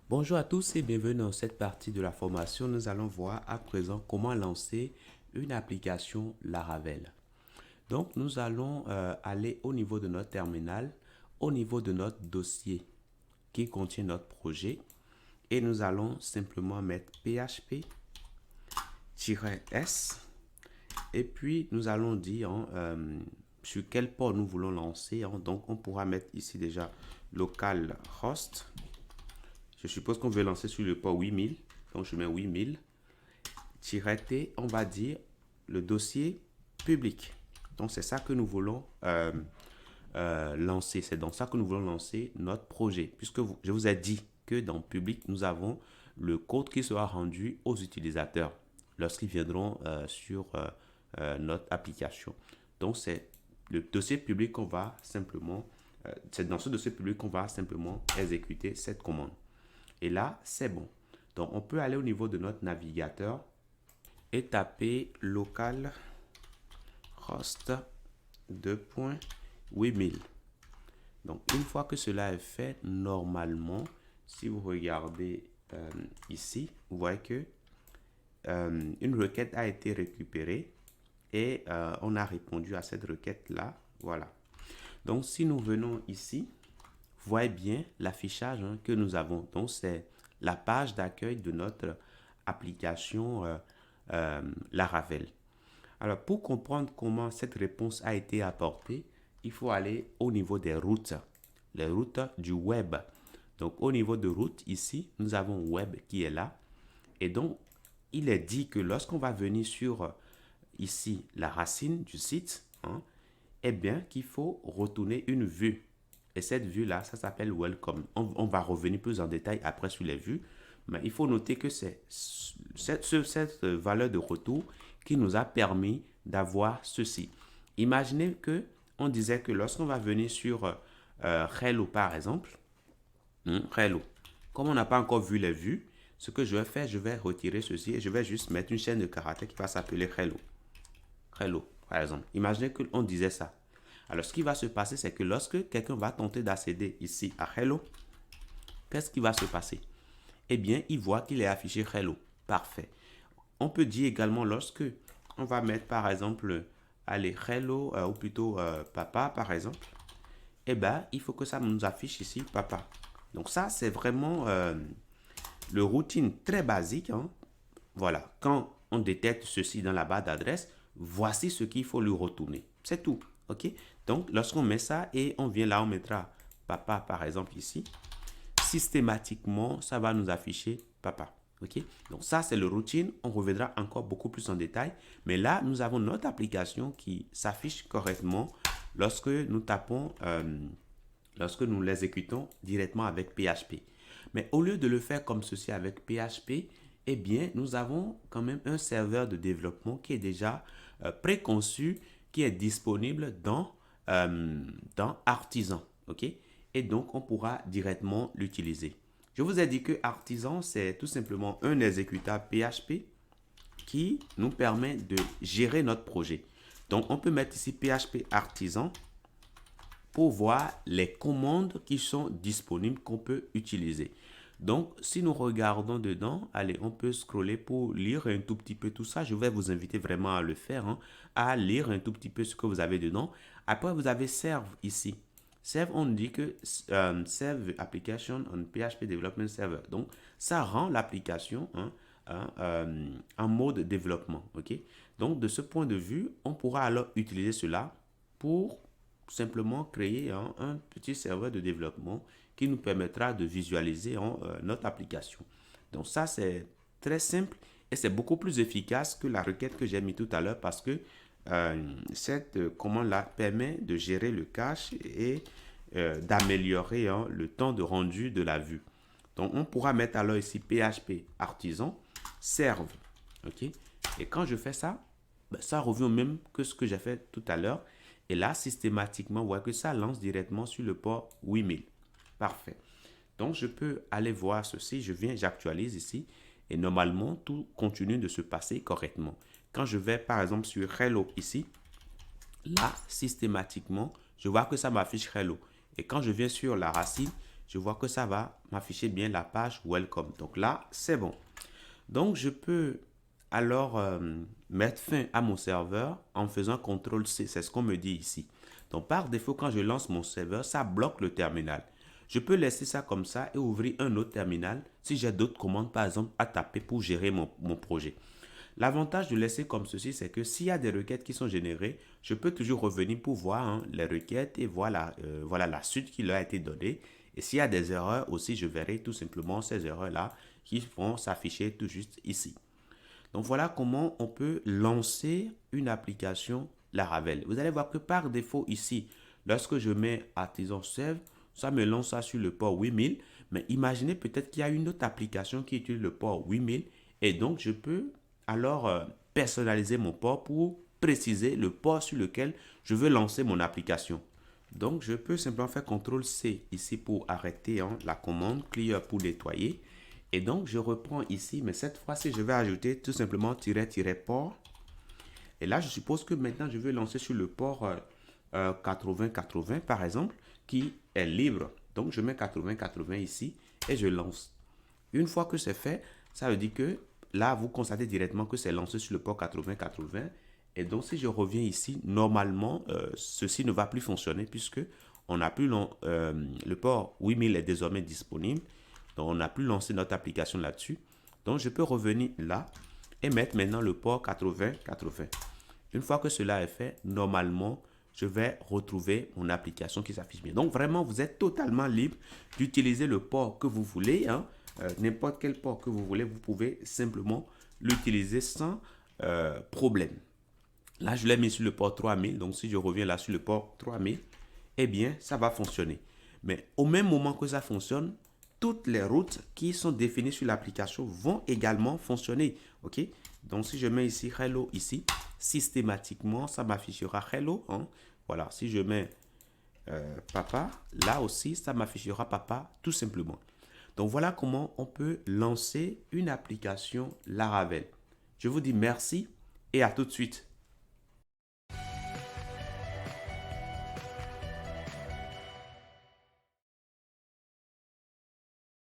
Bonjour à tous et bienvenue dans cette partie de la formation. Nous allons voir à présent comment lancer une application Laravel. Donc, nous allons aller au niveau de notre terminal, au niveau de notre dossier qui contient notre projet et nous allons simplement mettre php-s et puis nous allons dire sur quel port nous voulons lancer. Donc, on pourra mettre ici déjà localhost. Je suppose qu'on veut lancer sur le port 8000. Donc, je mets 8000-t. On va dire le dossier public. Donc, c'est ça que nous voulons lancer. C'est dans ça que nous voulons lancer notre projet. Puisque je vous ai dit que dans public, nous avons le code qui sera rendu aux utilisateurs lorsqu'ils viendront sur notre application. Donc, c'est le dossier public qu'on va simplement, c'est dans ce dossier public qu'on va simplement exécuter cette commande. Et là, c'est bon. Donc, on peut aller au niveau de notre navigateur et taper localhost 2.8000. Donc, une fois que cela est fait, normalement, si vous regardez ici, vous voyez que une requête a été récupérée et on a répondu à cette requête-là. Voilà. Donc, si nous venons ici, vous voyez bien l'affichage que nous avons. Donc, c'est la page d'accueil de notre application Laravel. Alors, pour comprendre comment cette réponse a été apportée, il faut aller au niveau des routes, les routes du web. Donc, au niveau de route, ici, nous avons web qui est là. Et donc, il est dit que lorsqu'on va venir sur ici la racine du site, eh bien, qu'il faut retourner une vue. Et cette vue-là, ça s'appelle Welcome. On va revenir plus en détail après sur les vues. Mais il faut noter que c'est cette valeur de retour qui nous a permis d'avoir ceci. Imaginez que on disait que lorsqu'on va venir sur Hello par exemple, Hello, comme on n'a pas encore vu les vues, ce que je vais faire, je vais retirer ceci et je vais juste mettre une chaîne de caractères qui va s'appeler Hello. Hello, par exemple. Imaginez qu'on disait ça. Alors, ce qui va se passer, c'est que lorsque quelqu'un va tenter d'accéder ici à Hello, qu'est-ce qui va se passer? Eh bien, il voit qu'il est affiché Hello. Parfait. On peut dire également lorsque on va mettre, par exemple, allez, Hello, ou plutôt Papa, par exemple, eh bien, il faut que ça nous affiche ici Papa. Donc, ça, c'est vraiment le routine très basique. Voilà. Quand on détecte ceci dans la barre d'adresse, voici ce qu'il faut lui retourner. C'est tout. OK? Donc, lorsqu'on met ça et on vient là, on mettra papa, par exemple, ici. Systématiquement, ça va nous afficher papa. OK? Donc, ça, c'est le routine. On reviendra encore beaucoup plus en détail. Mais là, nous avons notre application qui s'affiche correctement lorsque nous tapons, lorsque nous l'exécutons directement avec PHP. Mais au lieu de le faire comme ceci avec PHP, eh bien, nous avons quand même un serveur de développement qui est déjà préconçu, qui est disponible dans Artisan. OK? Et donc, on pourra directement l'utiliser. Je vous ai dit que Artisan, c'est tout simplement un exécutable PHP qui nous permet de gérer notre projet. Donc, on peut mettre ici PHP Artisan pour voir les commandes qui sont disponibles qu'on peut utiliser. Donc, si nous regardons dedans, allez, on peut scroller pour lire un tout petit peu tout ça. Je vais vous inviter vraiment à le faire, à lire un tout petit peu ce que vous avez dedans. Après, vous avez Serve ici. Serve, on dit que Serve Application on PHP Development Server. Donc, ça rend l'application en mode développement. OK? Donc, de ce point de vue, on pourra alors utiliser cela pour simplement créer un petit serveur de développement qui nous permettra de visualiser notre application. Donc ça, c'est très simple et c'est beaucoup plus efficace que la requête que j'ai mis tout à l'heure parce que cette commande-là permet de gérer le cache et d'améliorer le temps de rendu de la vue. Donc on pourra mettre alors ici PHP artisan serve. OK? Et quand je fais ça, ça revient au même que ce que j'ai fait tout à l'heure. Et là, systématiquement, vous voyez que ça lance directement sur le port 8000. Parfait. Donc, je peux aller voir ceci. Je viens, j'actualise ici. Et normalement, tout continue de se passer correctement. Quand je vais, par exemple, sur Hello ici, là, systématiquement, je vois que ça m'affiche Hello. Et quand je viens sur la racine, je vois que ça va m'afficher bien la page Welcome. Donc là, c'est bon. Donc, je peux alors mettre fin à mon serveur en faisant CTRL-C. C'est ce qu'on me dit ici. Donc, par défaut, quand je lance mon serveur, ça bloque le terminal. Je peux laisser ça comme ça et ouvrir un autre terminal si j'ai d'autres commandes, par exemple, à taper pour gérer mon projet. L'avantage de laisser comme ceci, c'est que s'il y a des requêtes qui sont générées, je peux toujours revenir pour voir les requêtes et voilà, voilà la suite qui leur a été donnée. Et s'il y a des erreurs aussi, je verrai tout simplement ces erreurs-là qui vont s'afficher tout juste ici. Donc voilà comment on peut lancer une application Laravel. Vous allez voir que par défaut ici, lorsque je mets Artisan Serve, ça me lance ça sur le port 8000. Mais imaginez peut-être qu'il y a une autre application qui utilise le port 8000 et donc je peux alors personnaliser mon port pour préciser le port sur lequel je veux lancer mon application. Donc je peux simplement faire CTRL-C ici pour arrêter la commande, clear pour nettoyer. Et donc je reprends ici, mais cette fois-ci je vais ajouter tout simplement port. Et là je suppose que maintenant je vais lancer sur le port 8080 par exemple, qui est libre. Donc je mets 8080 ici et je lance. Une fois que c'est fait, ça veut dire que là, vous constatez directement que c'est lancé sur le port 8080. Et donc, si je reviens ici, normalement, ceci ne va plus fonctionner puisque on n'a plus le port 8000 est désormais disponible. Donc, on n'a plus lancé notre application là-dessus. Donc, je peux revenir là et mettre maintenant le port 8080. Une fois que cela est fait, normalement, je vais retrouver mon application qui s'affiche bien. Donc, vraiment, vous êtes totalement libre d'utiliser le port que vous voulez, n'importe quel port que vous voulez, vous pouvez simplement l'utiliser sans problème. Là, je l'ai mis sur le port 3000. Donc, si je reviens là sur le port 3000, eh bien, ça va fonctionner. Mais au même moment que ça fonctionne, toutes les routes qui sont définies sur l'application vont également fonctionner. OK? Donc, si je mets ici Hello, ici, systématiquement, ça m'affichera Hello. Voilà, si je mets Papa, là aussi, ça m'affichera Papa, tout simplement. Donc, voilà comment on peut lancer une application Laravel. Je vous dis merci et à tout de suite.